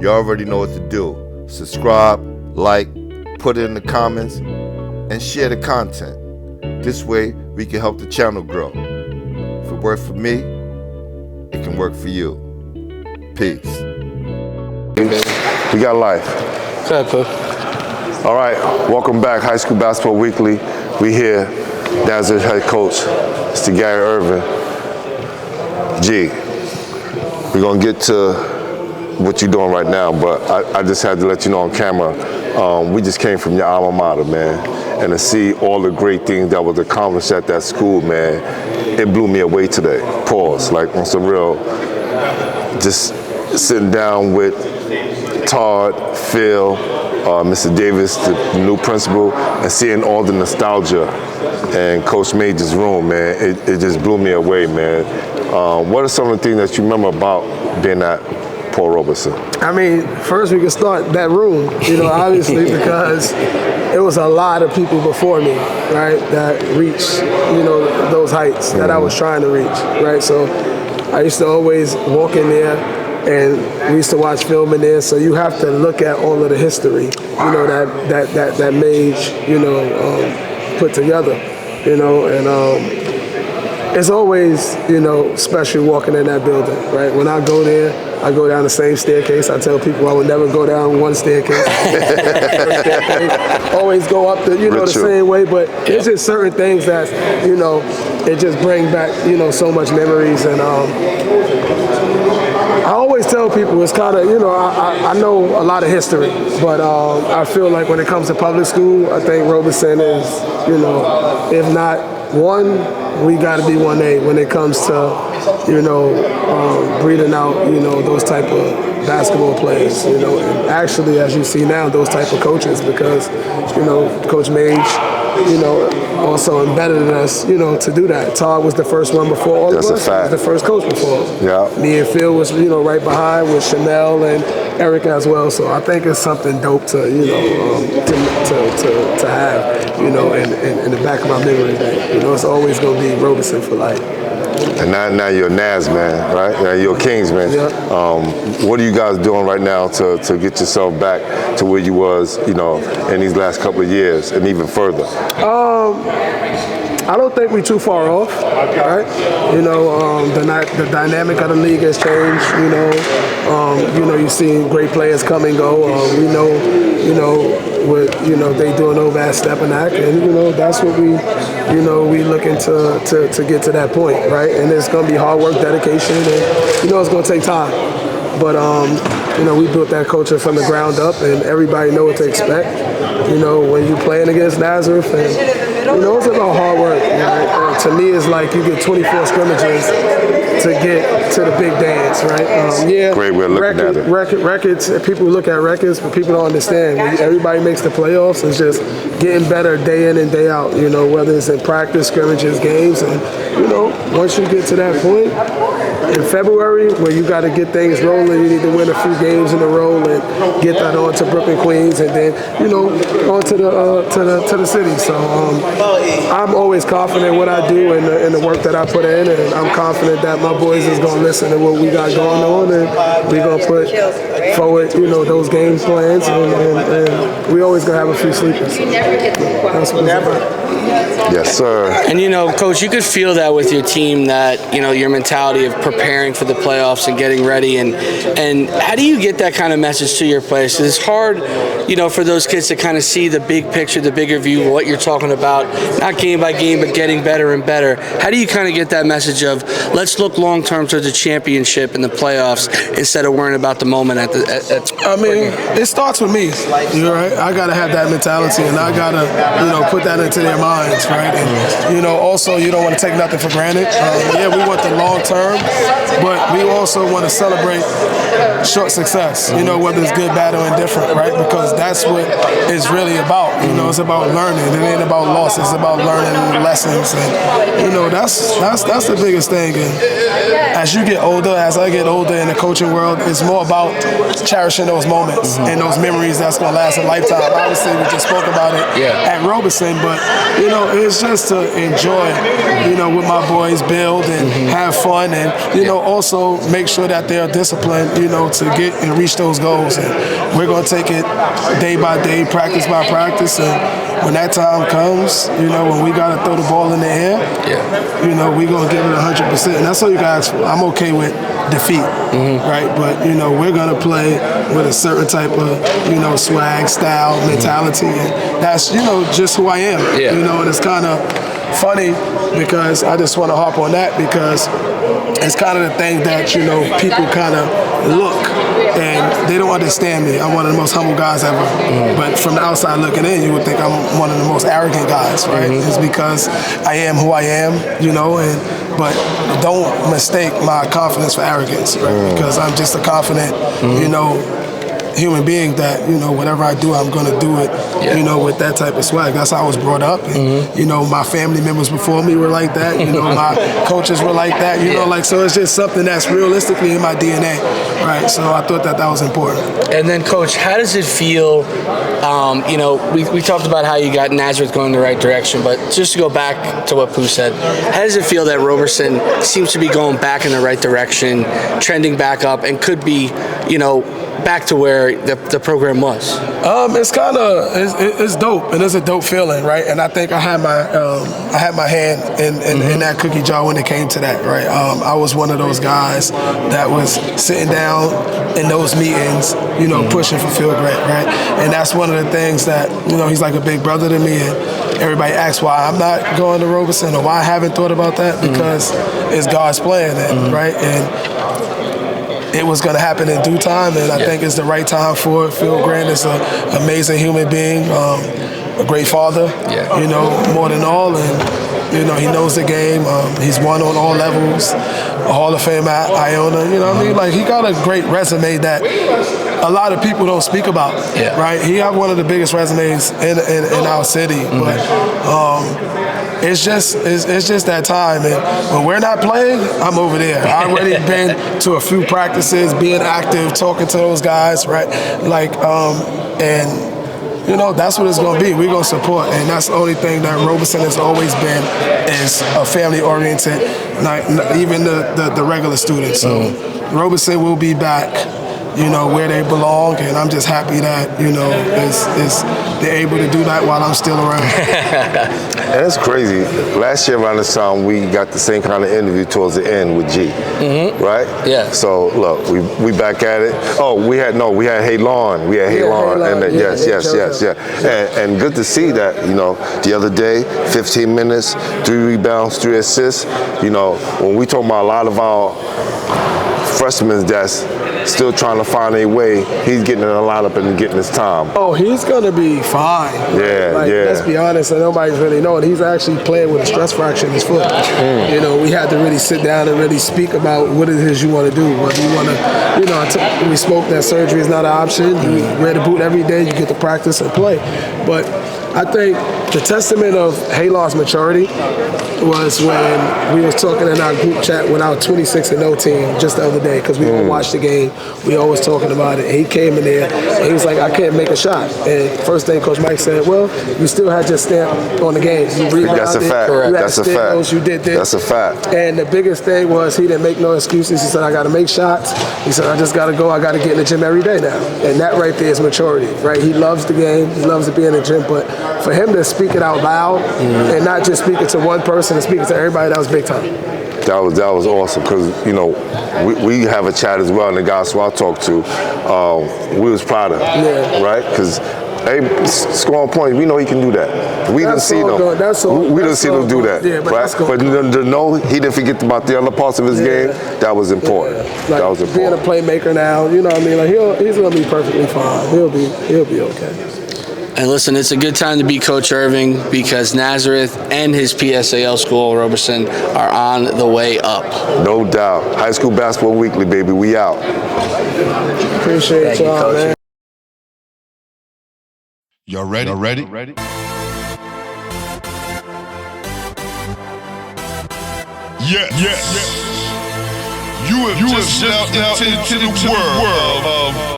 You already know what to do. Subscribe, like, put it in the comments, and share the content. This way, we can help the channel grow. If it worked for me, it can work for you. Peace. We got life. Go ahead, Pooh. All right, welcome back, High School Basketball Weekly. We here, Nazareth head coach, Mr. Gary Ervin. G, we're gonna get to what you're doing right now, but I just had to let you know on camera, we just came from your alma mater, man, and to see all the great things that was accomplished at that school, man, it blew me away today. Pause, like on some real, just sitting down with Todd, Phil, Mr. Davis, the new principal, and seeing all the nostalgia in Coach Major's room, man, it just blew me away, man. What are some of the things that you remember about being at Paul Robeson? I mean, first we can start that room, obviously, because it was a lot of people before me, right, that reached, those heights that I was trying to reach, right? So I used to always walk in there, and we used to watch film in there, so you have to look at all of the history, that Mage, put together, and it's always, special walking in that building, right? When I go there, I go down the same staircase. I tell people I would never go down one staircase. Always go up the same way, but it's just certain things that, it just bring back, so much memories. And I always tell people it's kind of, I know a lot of history, but I feel like when it comes to public school, I think Robeson is, if not one, we got to be 1A when it comes to, breeding out, those type of basketball players, and actually, as you see now, those type of coaches, because, Coach Mage, also embedded in us, to do that. Todd was the first one before all of us. That's a fact. He was the first coach before. Yeah. Me and Phil was, right behind with Chanel and Eric as well. So I think it's something dope to, to have, in the back of my memory that, it's always going to be Robeson for life. And now you're a Naz man, right? Now you're a Kings man. Yeah. What are you guys doing right now to get yourself back to where you was, in these last couple of years and even further? I don't think we're too far off, right? The dynamic of the league has changed. You've seen great players come and go. We know, what they doing over at Stepanak, and that's what we looking to get to that point, right? And it's going to be hard work, dedication, and it's going to take time. But we built that culture from the ground up, and everybody know what to expect. When you playing against Nazareth, and it's about hard work. Right? To me, it's like you get 24 scrimmages to get to the big dance, right? Great way of looking at it. Records, people look at records, but people don't understand. When everybody makes the playoffs, it's just getting better day in and day out, whether it's in practice, scrimmages, games. And, once you get to that point, in February, where you got to get things rolling, you need to win a few games in a row and get that on to Brooklyn Queens, and then on to the city. So I'm always confident in what I do and the work that I put in, and I'm confident that my boys is going to listen to what we got going on, and we're going to put forward those game plans, and we always going to have a few sleepers. So that's what Yes, sir. And Coach, you could feel that with your team, that your mentality of preparing for the playoffs and getting ready, and how do you get that kind of message to your players? 'Cause it's hard, for those kids to kind of see the big picture, the bigger view of what you're talking about, not game by game, but getting better and better. How do you kind of get that message of let's look long term to the championship and the playoffs instead of worrying about the moment at it starts with me. You're right. I gotta have that mentality, and I gotta put that into their minds, right? And also you don't want to take nothing for granted. We want the long term, but we also want to celebrate short success. Whether it's good, bad, or indifferent, right? Because that's what it's really about. It's about learning. It ain't about losses. It's about learning lessons, and that's the biggest thing. And as you get older, as I get older in the coaching world, it's more about cherishing those moments and those memories that's gonna last a lifetime. Obviously, we just spoke about it at Robeson, but it's just to enjoy, with my boys, build and have fun, and you know, also make sure that they are disciplined, you know, to get and reach those goals. And we're going to take it day by day, practice by practice, and when that time comes, you know, when we got to throw the ball in the air, you know, we're going to give it 100%. And that's all you got to ask for. I'm okay with defeat, right? But, you know, we're going to play with a certain type of, you know, swag, style, mentality. And that's, you know, just who I am. You know, and it's kind of funny because I just want to harp on that because it's kind of the thing that, you know, people kind of look and they don't understand me. I'm one of the most humble guys ever. But from the outside looking in, you would think I'm one of the most arrogant guys, right? It's because I am who I am, you know, but don't mistake my confidence for arrogance, right? Because I'm just a confident, you know, human being that, you know, whatever I do, I'm going to do it, you know, with that type of swag. That's how I was brought up. And, you know, my family members before me were like that. You know, my coaches were like that. You know, like, so it's just something that's realistically in my DNA, right? So I thought that was important. And then, Coach, how does it feel, you know, we talked about how you got Nazareth going in the right direction, but just to go back to what Pooh said, how does it feel that Robeson seems to be going back in the right direction, trending back up, and could be, you know, back to where the program was? It's kind of it's dope, and it's a dope feeling, right? And I think I had my hand in that cookie jar when it came to that, right? I was one of those guys that was sitting down in those meetings, you know, pushing for Phil Grant, right? And that's one of the things that, you know, he's like a big brother to me, and everybody asks why I'm not going to Robeson or why I haven't thought about that, because it's God's plan, right? And it was going to happen in due time, and I think it's the right time for it. Phil Grant is an amazing human being, a great father, you know, more than all, and, you know, he knows the game. He's won on all levels, a Hall of Fame at Iona, you know what I mean? Like, he got a great resume that a lot of people don't speak about, right? He has one of the biggest resumes in our city, but it's just that time, and when we're not playing, I'm over there. I've already been to a few practices, being active, talking to those guys, right? Like, and you know, that's what it's going to be. We're going to support, and that's the only thing that Robeson has always been, is a family-oriented, even the regular students. So Robeson will be back, you know, where they belong, and I'm just happy that, you know, they're able to do that while I'm still around. And it's crazy. Last year around this time, we got the same kind of interview towards the end with G, right? Yeah. So look, we back at it. Oh, we had Halon. We had Halon, and yes. And good to see that. You know, the other day, 15 minutes, 3 rebounds, 3 assists. You know, when we talk about a lot of our freshmen that's still trying to find a way, he's getting in the lineup and getting his time. Oh, he's going to be fine. Let's be honest, and nobody's really knowing. He's actually playing with a stress fracture in his foot. You know, we had to really sit down and really speak about what it is you want to do. What you want to, you know, we spoke that surgery is not an option. You wear the boot every day, you get to practice and play. But I think the testament of Halon's maturity was when we was talking in our group chat with our 26-0 team just the other day, because we all watched the game. We always talking about it. He came in there and he was like, I can't make a shot. And first thing Coach Mike said, well, you still had your stamp on the game. You rebounded. That's a fact. You had That's a fact. You did this. That's a fact. And the biggest thing was he didn't make no excuses. He said, I got to make shots. He said, I just got to go. I got to get in the gym every day now. And that right there is maturity, right? He loves the game. He loves to be in the gym. But for him to speak it out loud and not just speak it to one person and speak it to everybody, that was big time. That was awesome, because, you know, we have a chat as well, and the guys who I talked to, we was proud of him, right? Because scoring points, we know he can do that. We didn't see them. We didn't see them do that, right? But to know he didn't forget about the other parts of his game, that was important. Like, that was important. Being a playmaker now, you know what I mean? Like, he's going to be perfectly fine. He'll be okay. And listen, it's a good time to be Coach Ervin, because Nazareth and his PSAL school, Robeson, are on the way up. No doubt. High School Basketball Weekly, baby. We out. Appreciate y'all, man. Y'all ready? Yeah. You have just stepped out into the world of